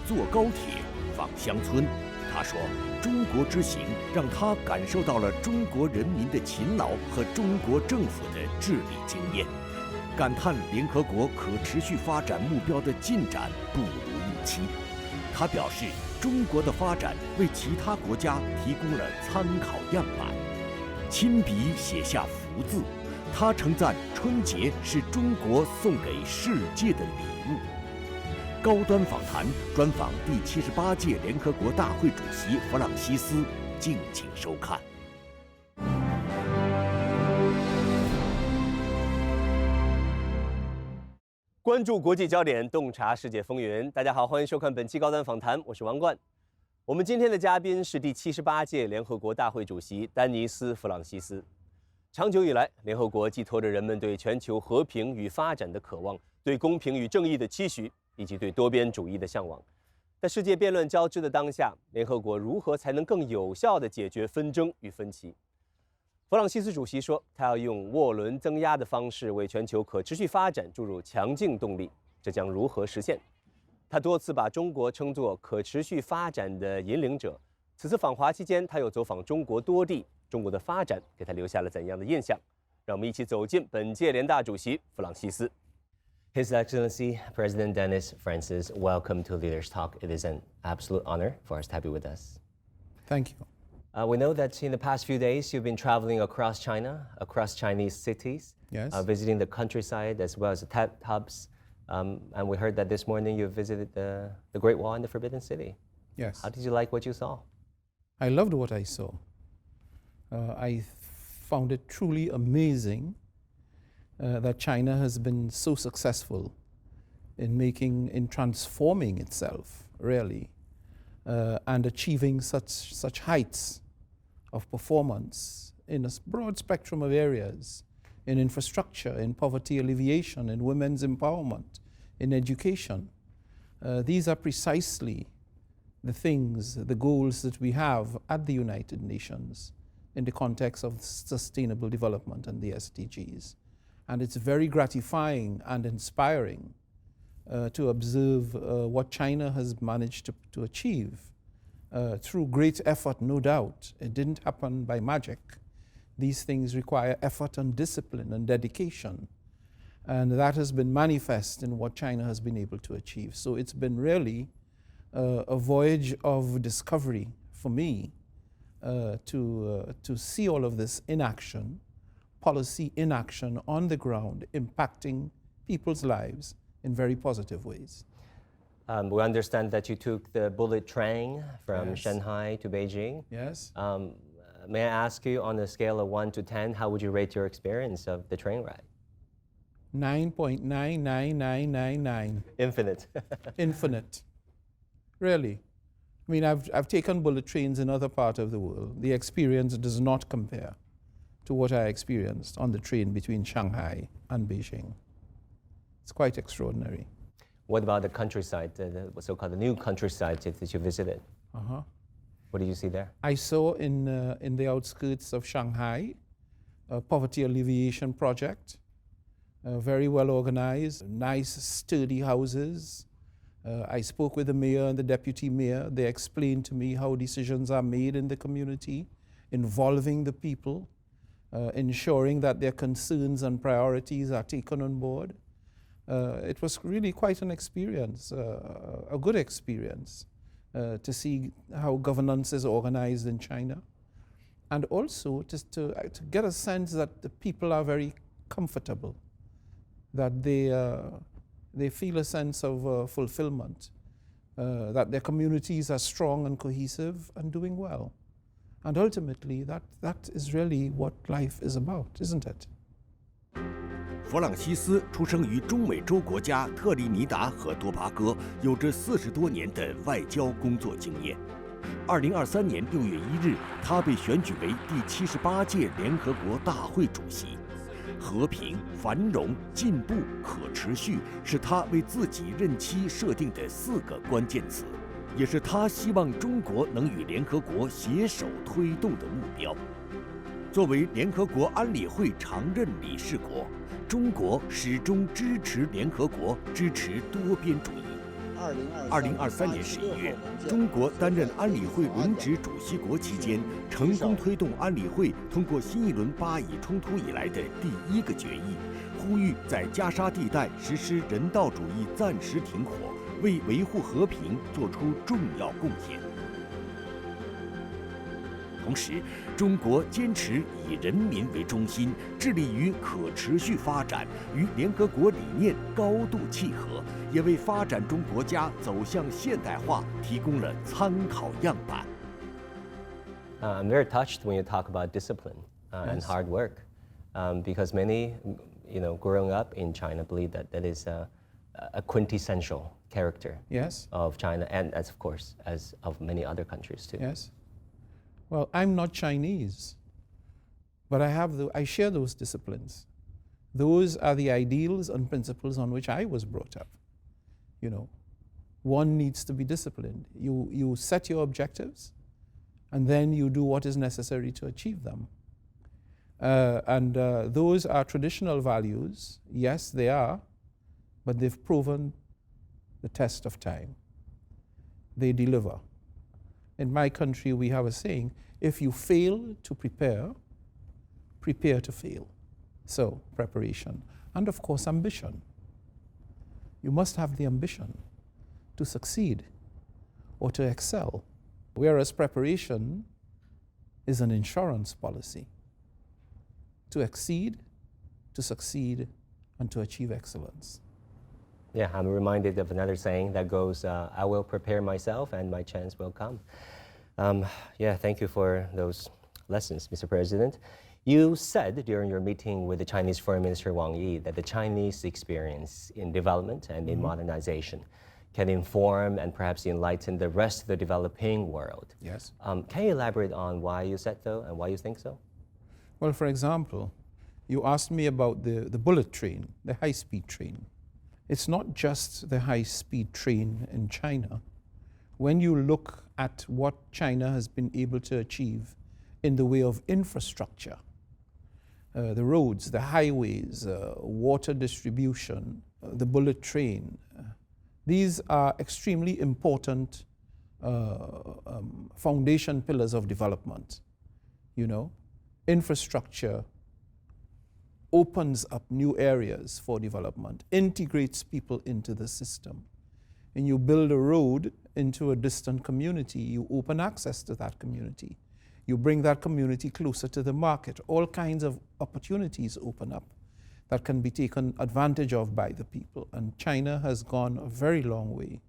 坐高铁、访乡村。他说，中国之行让他感受到了中国人民的勤劳和中国政府的治理经验，感叹联合国可持续发展目标的进展不如预期。他表示，中国的发展为其他国家提供了参考样板。亲笔写下福字，他称赞春节是中国送给世界的礼物。高端访谈专访第78届联合国大会主席弗朗西斯，敬请收看。关注国际焦点，洞察世界风云。大家好，欢迎收看本期高端访谈，我是王冠。我们今天的嘉宾是第78届联合国大会主席丹尼斯·弗朗西斯。长久以来，联合国寄托着人们对全球和平与发展的渴望，对公平与正义的期许，以及对多边主义的向往。在世界变乱交织的当下，联合国如何才能更有效地解决纷争与分歧？弗朗西斯主席说，他要用涡轮增压的方式为全球可持续发展注入强劲动力。这将如何实现？他多次把中国称作可持续发展的引领者。此次访华期间，他又走访中国多地，中国的发展给他留下了怎样的印象？让我们一起走进本届联大主席弗朗西斯。His Excellency President Dennis Francis, welcome to Leaders Talk. It is an absolute honor for us to have you with us. Thank you. We know that in the past few days, you've been traveling across China, across Chinese cities, Yes. Visiting the countryside as well as the tech hubs. And we heard that this morning you visited the Great Wall and the Forbidden City. Yes. How did you like what you saw? I loved what I saw. I found it truly amazing that China has been so successful in transforming itself, really, and achieving such heights of performance in a broad spectrum of areas, in infrastructure, in poverty alleviation, in women's empowerment, in education. These are precisely the goals that we have at the United Nations in the context of sustainable development and the SDGs. And it's very gratifying and inspiring to observe what China has managed to achieve through great effort, no doubt. It didn't happen by magic. These things require effort and discipline and dedication. And that has been manifest in what China has been able to achieve. So it's been really a voyage of discovery for me to see all of this in action, policy in action on the ground, impacting people's lives in very positive ways. We understand that you took the bullet train from Yes. Shanghai to Beijing. Yes. May I ask you, on a scale of 1 to 10, how would you rate your experience of the train ride? 9.99999. Infinite. Infinite. Really. I mean, I've taken bullet trains in other parts of the world. The experience does not compare to what I experienced on the train between Shanghai and Beijing. It's quite extraordinary. What about the countryside, the so-called the new countryside that you visited? Uh-huh. What did you see there? I saw in the outskirts of Shanghai a poverty alleviation project, very well organized, nice, sturdy houses. I spoke with the mayor and the deputy mayor. They explained to me how decisions are made in the community, involving the people, ensuring that their concerns and priorities are taken on board. It was really quite an experience, a good experience, to see how governance is organized in China, and also to get a sense that the people are very comfortable, that they feel a sense of fulfillment, that their communities are strong and cohesive and doing well. And ultimately, that is really what life is about, isn't it? 弗朗西斯出生于中美洲国家特立尼达和多巴哥，有着40多年的外交工作经验。2023年6月1日，他被选举为第78届联合国大会主席。和平、繁荣、进步、可持续是他为自己任期设定的4个关键词，也是他希望中国能与联合国携手推动的目标。作为联合国安理会常任理事国，中国始终支持联合国，支持多边主义。2023年11月，中国担任安理会轮值主席国期间，成功推动安理会通过新一轮巴以冲突以来的第一个决议，呼吁在加沙地带实施人道主义暂时停火，为维护和平做出重要贡献。同时，中国坚持以人民为中心，致力于可持续发展，与联合国理念高度契合，也为发展中国家走向现代化提供了参考样板。I'm very touched when you talk about discipline and hard work, because many, growing up in China, believe that that is a quintessential character of China, and as of course as of many other countries too. Yes. Well, I'm not Chinese, but I share those disciplines. Those are the ideals and principles on which I was brought up. One needs to be disciplined. You set your objectives, and then you do what is necessary to achieve them. And those are traditional values. Yes, they are, but they've proven the test of time. They deliver. In my country, we have a saying, if you fail to prepare, prepare to fail. So, preparation. And of course, ambition. You must have the ambition to succeed or to excel, whereas preparation is an insurance policy to exceed, to succeed, and to achieve excellence. Yeah, I'm reminded of another saying that goes, I will prepare myself and my chance will come. Thank you for those lessons, Mr. President. You said during your meeting with the Chinese Foreign Minister Wang Yi that the Chinese experience in development and in modernization can inform and perhaps enlighten the rest of the developing world. Yes. Can you elaborate on why you said so and why you think so? Well, for example, you asked me about the bullet train, the high-speed train. It's not just the high-speed train in China. When you look at what China has been able to achieve in the way of infrastructure, the roads, the highways, water distribution, the bullet train, these are extremely important foundation pillars of development. Infrastructure opens up new areas for development, integrates people into the system. And you build a road into a distant community, you open access to that community. You bring that community closer to the market. All kinds of opportunities open up that can be taken advantage of by the people. And China has gone a very long way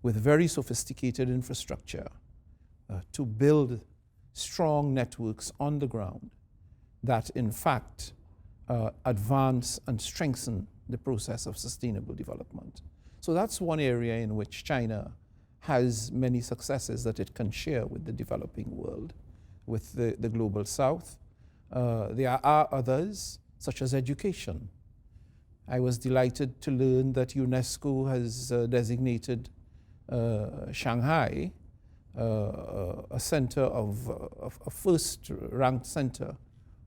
with very sophisticated infrastructure to build strong networks on the ground that, in fact, advance and strengthen the process of sustainable development. So that's one area in which China has many successes that it can share with the developing world, with the global south. There are others, such as education. I was delighted to learn that UNESCO has designated Shanghai a center a first-ranked center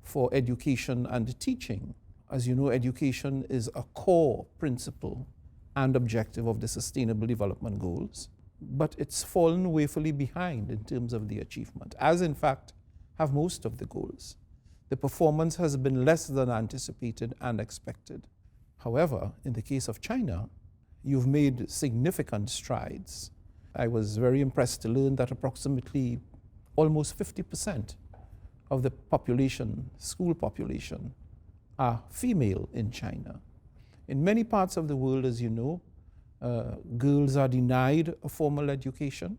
for education and teaching. As you know, education is a core principle and objective of the Sustainable Development Goals, but it's fallen woefully behind in terms of the achievement, as in fact have most of the goals. The performance has been less than anticipated and expected. However, in the case of China, you've made significant strides. I was very impressed to learn that approximately almost 50% of the population, school population, are female in China. In many parts of the world, as you know, girls are denied a formal education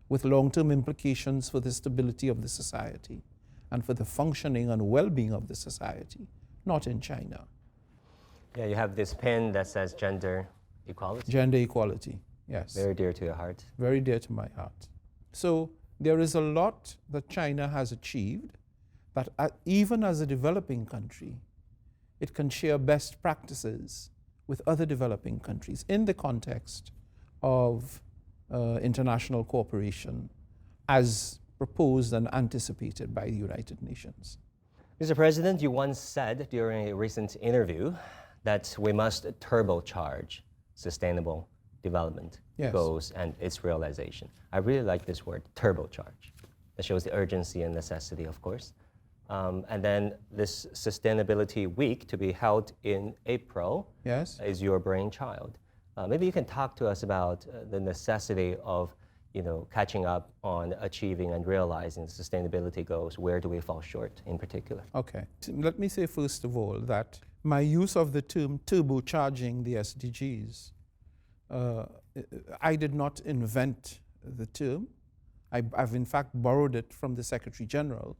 with long-term implications for the stability of the society and for the functioning and well-being of the society, not in China. Yeah, you have this pin that says gender equality. Gender equality, yes. Very dear to your heart. Very dear to my heart. So there is a lot that China has achieved, that even as a developing country, it can share best practices with other developing countries in the context of international cooperation as proposed and anticipated by the United Nations. Mr. President, you once said during a recent interview that we must turbocharge sustainable Development Yes. Goals and its realization. I really like this word, turbocharge. That shows the urgency and necessity, of course. And then this Sustainability Week to be held in April Yes. is your brainchild. Maybe you can talk to us about the necessity of catching up on achieving and realizing the sustainability goals. Where do we fall short in particular? Okay. Let me say first of all that my use of the term turbocharging the SDGs, I did not invent the term. I've in fact borrowed it from the Secretary General,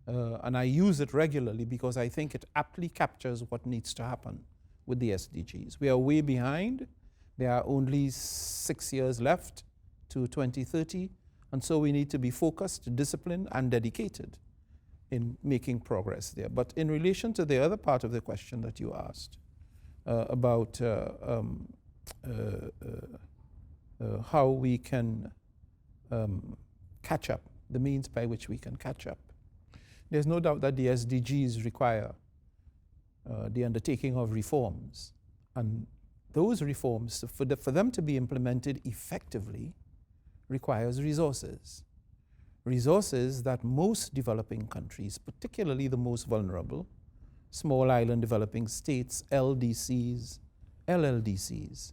and I use it regularly because I think it aptly captures what needs to happen with the SDGs. We are way behind. There are only 6 years left to 2030, and so we need to be focused, disciplined, and dedicated in making progress there. But in relation to the other part of the question that you asked about how we can catch up, the means by which we can catch up, there's no doubt that the SDGs require the undertaking of reforms. And those reforms, for them to be implemented effectively, requires resources. Resources that most developing countries, particularly the most vulnerable, small island developing states, LDCs, LLDCs,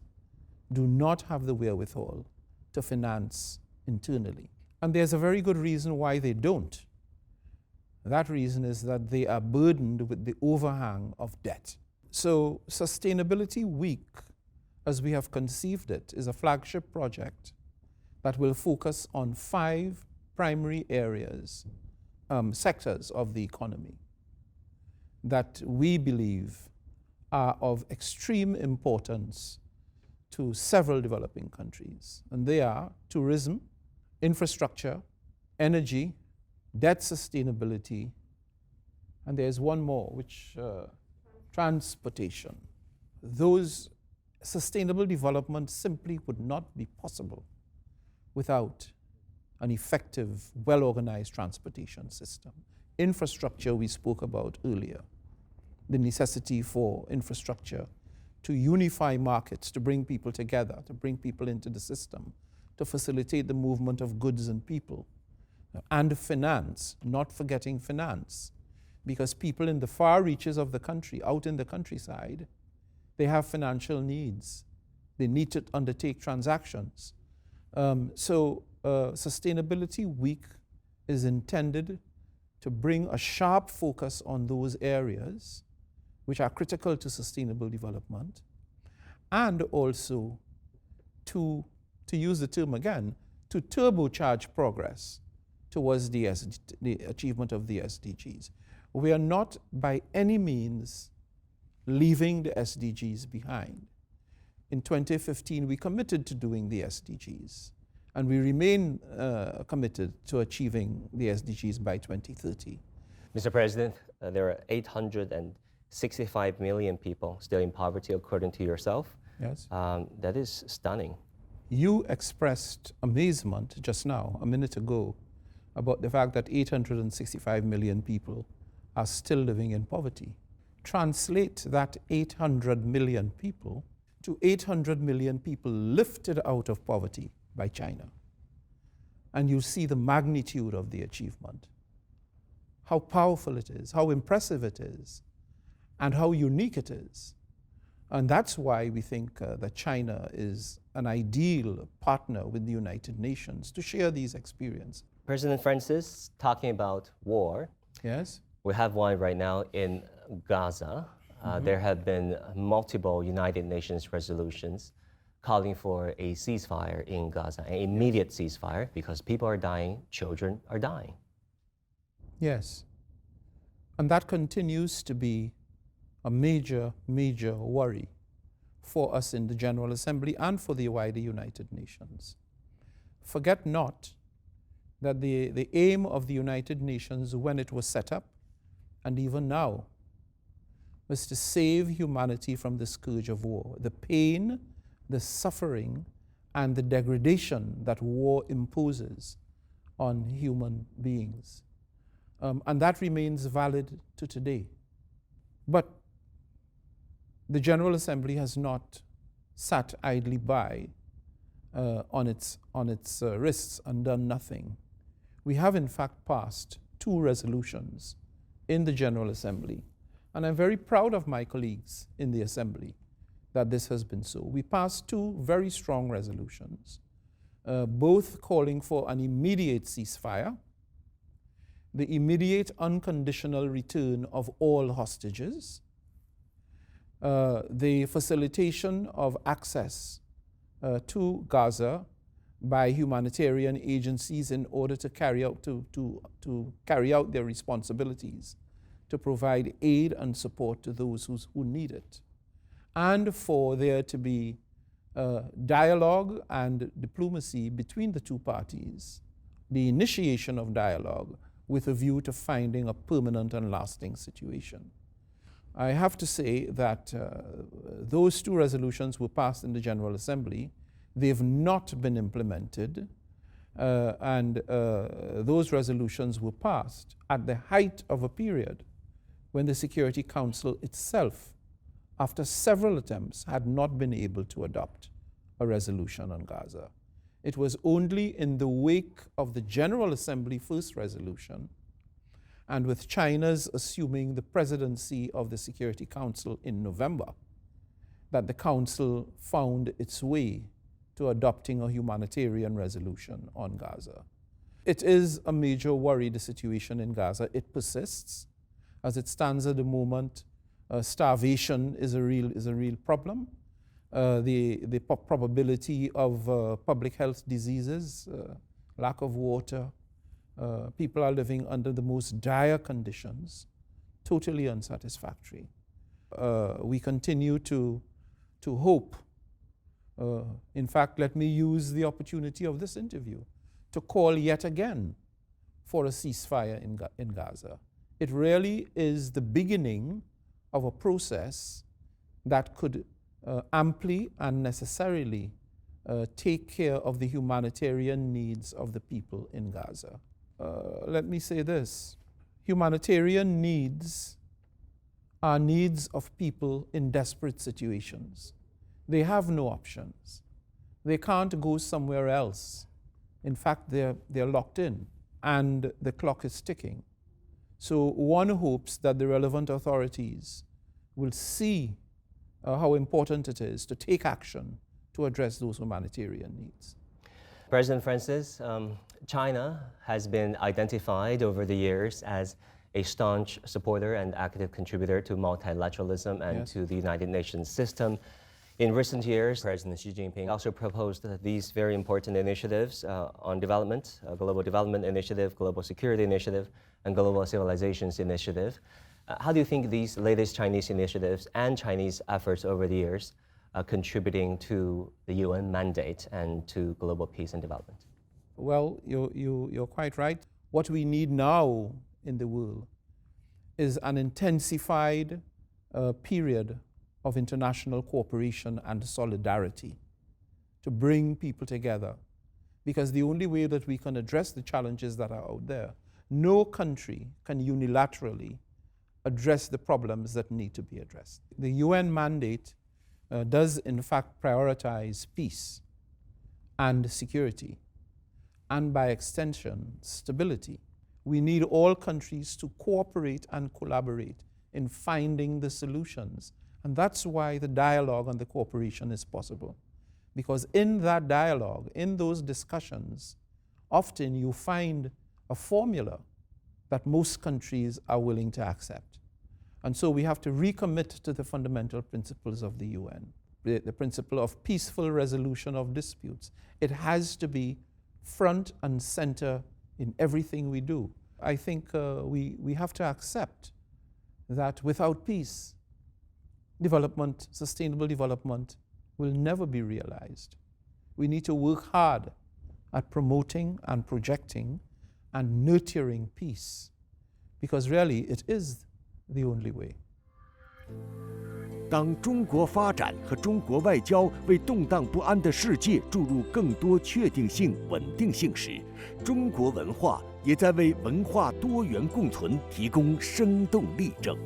do not have the wherewithal to finance internally. And there's a very good reason why they don't. That reason is that they are burdened with the overhang of debt. So Sustainability Week, as we have conceived it, is a flagship project that will focus on 5 primary areas, sectors of the economy that we believe are of extreme importance to several developing countries. And they are tourism, infrastructure, energy, debt sustainability, and there's one more, which transportation. Those sustainable development simply would not be possible without an effective, well-organized transportation system. Infrastructure we spoke about earlier, the necessity for infrastructure to unify markets, to bring people together, to bring people into the system, to facilitate the movement of goods and people. And finance, not forgetting finance, because people in the far reaches of the country, out in the countryside, they have financial needs. They need to undertake transactions. So Sustainability Week is intended to bring a sharp focus on those areas which are critical to sustainable development, and also to use the term again, to turbocharge progress towards the achievement of the SDGs. We are not by any means leaving the SDGs behind. In 2015, we committed to doing the SDGs, and we remain committed to achieving the SDGs by 2030. Mr. President, there are 865 million people still in poverty, according to yourself. Yes. That is stunning. You expressed amazement just now, a minute ago, about the fact that 865 million people are still living in poverty. Translate that 800 million people to 800 million people lifted out of poverty by China. And you see the magnitude of the achievement, how powerful it is, how impressive it is, and how unique it is. And that's why we think that China is an ideal partner with the United Nations to share these experiences. President Francis, talking about war. Yes? We have one right now in Gaza. There have been multiple United Nations resolutions calling for a ceasefire in Gaza, an immediate ceasefire, because people are dying, children are dying. Yes. And that continues to be a major, major worry for us in the General Assembly and for the wider United Nations. Forget not that the aim of the United Nations when it was set up, and even now, was to save humanity from the scourge of war, the pain, the suffering, and the degradation that war imposes on human beings. And that remains valid to today. But the General Assembly has not sat idly by on its wrists and done nothing. We have in fact passed 2 resolutions in the General Assembly, and I'm very proud of my colleagues in the Assembly that this has been so. We passed 2 very strong resolutions, both calling for an immediate ceasefire, the immediate unconditional return of all hostages, the facilitation of access to Gaza by humanitarian agencies in order to carry out their responsibilities to provide aid and support to those who need it, and for there to be dialogue and diplomacy between the 2 parties, the initiation of dialogue with a view to finding a permanent and lasting situation. I have to say that those 2 resolutions were passed in the General Assembly. They've not been implemented, and those resolutions were passed at the height of a period when the Security Council itself, after several attempts, had not been able to adopt a resolution on Gaza. It was only in the wake of the General Assembly first resolution, and with China's assuming the presidency of the Security Council in November, that the Council found its way to adopting a humanitarian resolution on Gaza. It is a major worry, the situation in Gaza. It persists. As it stands at the moment, starvation is a real problem. The probability of public health diseases, lack of water, people are living under the most dire conditions, totally unsatisfactory. We continue to hope. In fact, let me use the opportunity of this interview to call yet again for a ceasefire in Gaza. It really is the beginning of a process that could amply and necessarily take care of the humanitarian needs of the people in Gaza. Let me say this. Humanitarian needs are needs of people in desperate situations. They have no options. They can't go somewhere else. In fact, they're locked in, and the clock is ticking. So one hopes that the relevant authorities will see how important it is to take action to address those humanitarian needs. President Francis, China has been identified over the years as a staunch supporter and active contributor to multilateralism and to the United Nations system. In recent years, President Xi Jinping also proposed these very important initiatives on development, Global Development Initiative, Global Security Initiative, and Global Civilizations Initiative. How do you think these latest Chinese initiatives and Chinese efforts over the years are contributing to the UN mandate and to global peace and development? Well, you're quite right. What we need now in the world is an intensified period of international cooperation and solidarity to bring people together. Because the only way that we can address the challenges that are out there, no country can unilaterally address the problems that need to be addressed. The UN mandate does in fact prioritize peace and security, and by extension, stability. We need all countries to cooperate and collaborate in finding the solutions. And that's why the dialogue and the cooperation is possible. Because in that dialogue, in those discussions, often you find a formula that most countries are willing to accept. And so we have to recommit to the fundamental principles of the UN, the principle of peaceful resolution of disputes. It has to be front and center in everything we do. I think we have to accept that without peace, development, sustainable development, will never be realized. We need to work hard at promoting and projecting and nurturing peace, because really it is the only way. 当中国发展和中国外交为动荡不安的世界注入更多确定性、稳定性时，中国文化也在为文化多元共存提供生动例证。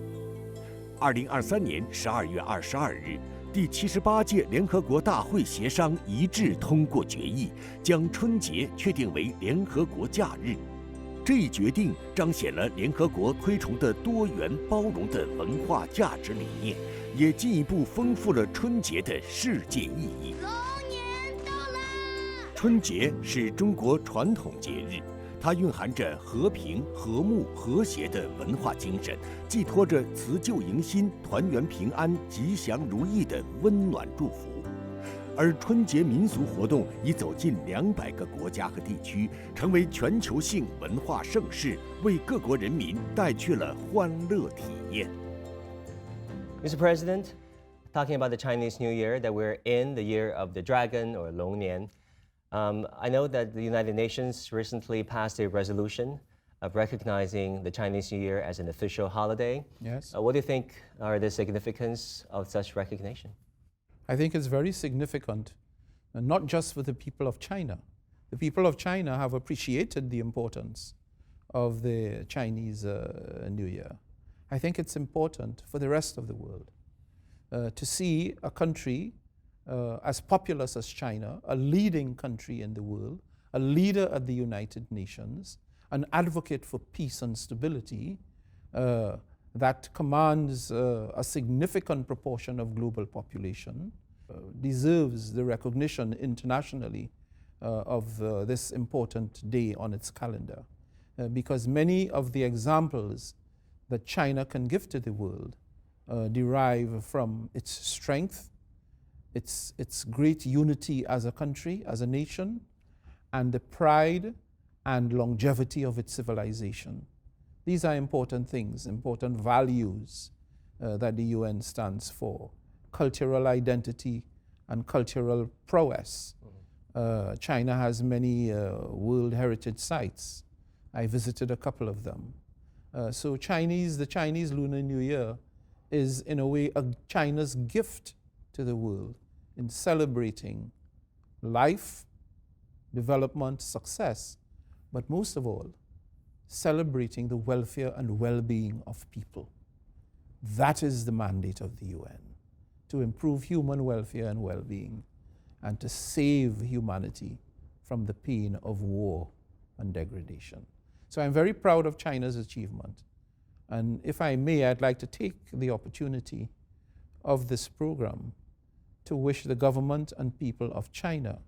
2023年12月22日，第78届联合国大会协商一致通过决议，将春节确定为联合国假日。这一决定彰显了联合国推崇的多元包容的文化价值理念，也进一步丰富了春节的世界意义。龙年到啦！春节是中国传统节日，它蕴含着和平、和睦、和谐的文化精神，寄托着辞旧迎新、团圆平安、吉祥如意的温暖祝福。而春节民俗活动已走进200个国家和地区，成为全球性文化盛事，为各国人民带去了欢乐体验。Mr. President, talking about the Chinese New Year, that we're in the year of the dragon or Long Nian. I know that the United Nations recently passed a resolution of recognizing the Chinese New Year as an official holiday. Yes. What do you think are the significance of such recognition? I think it's very significant, not just for the people of China. The people of China have appreciated the importance of the Chinese New Year. I think it's important for the rest of the world to see a country as populous as China, a leading country in the world, a leader at the United Nations, an advocate for peace and stability that commands a significant proportion of global population, deserves the recognition internationally of this important day on its calendar. Because many of the examples that China can give to the world derive from its strength, its great unity as a country, as a nation, and the pride and longevity of its civilization. These are important things, important values that the UN stands for. Cultural identity and cultural prowess. China has many World Heritage sites. I visited a couple of them. So the Chinese Lunar New Year is in a way China's gift to the world in celebrating life, development, success, but most of all, celebrating the welfare and well-being of people. That is the mandate of the UN, to improve human welfare and well-being and to save humanity from the pain of war and degradation. So I'm very proud of China's achievement. And if I may, I'd like to take the opportunity of this program to wish the government and people of China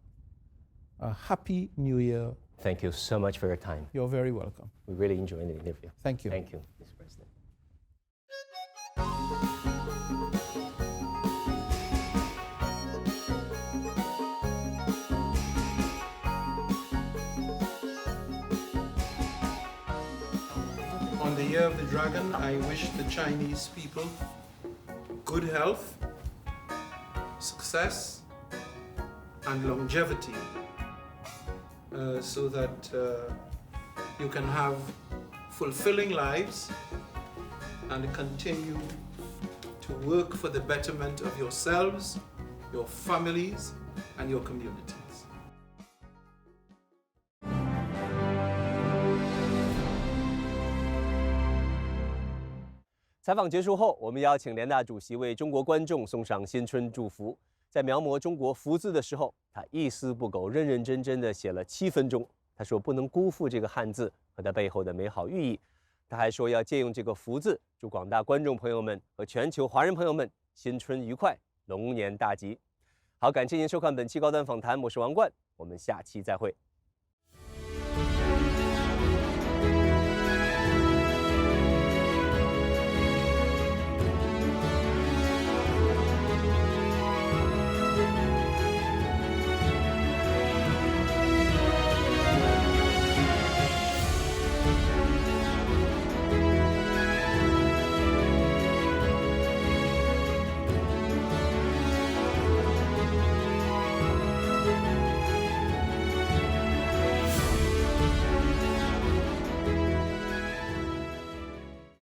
a happy New Year. Thank you so much for your time. You're very welcome. We really enjoyed the interview. Thank you. Thank you, Mr. President. On the Year of the Dragon, I wish the Chinese people good health, success, and longevity, so that you can have fulfilling lives and continue to work for the betterment of yourselves, your families, and your communities. 采访结束后，我们邀请联大主席为中国观众送上新春祝福。在描摹中国福字的时候，他一丝不苟、认认真真地写了7分钟。他说不能辜负这个汉字和它背后的美好寓意。他还说要借用这个福字，祝广大观众朋友们和全球华人朋友们新春愉快，龙年大吉。好，感谢您收看本期高端访谈，我是王冠，我们下期再会。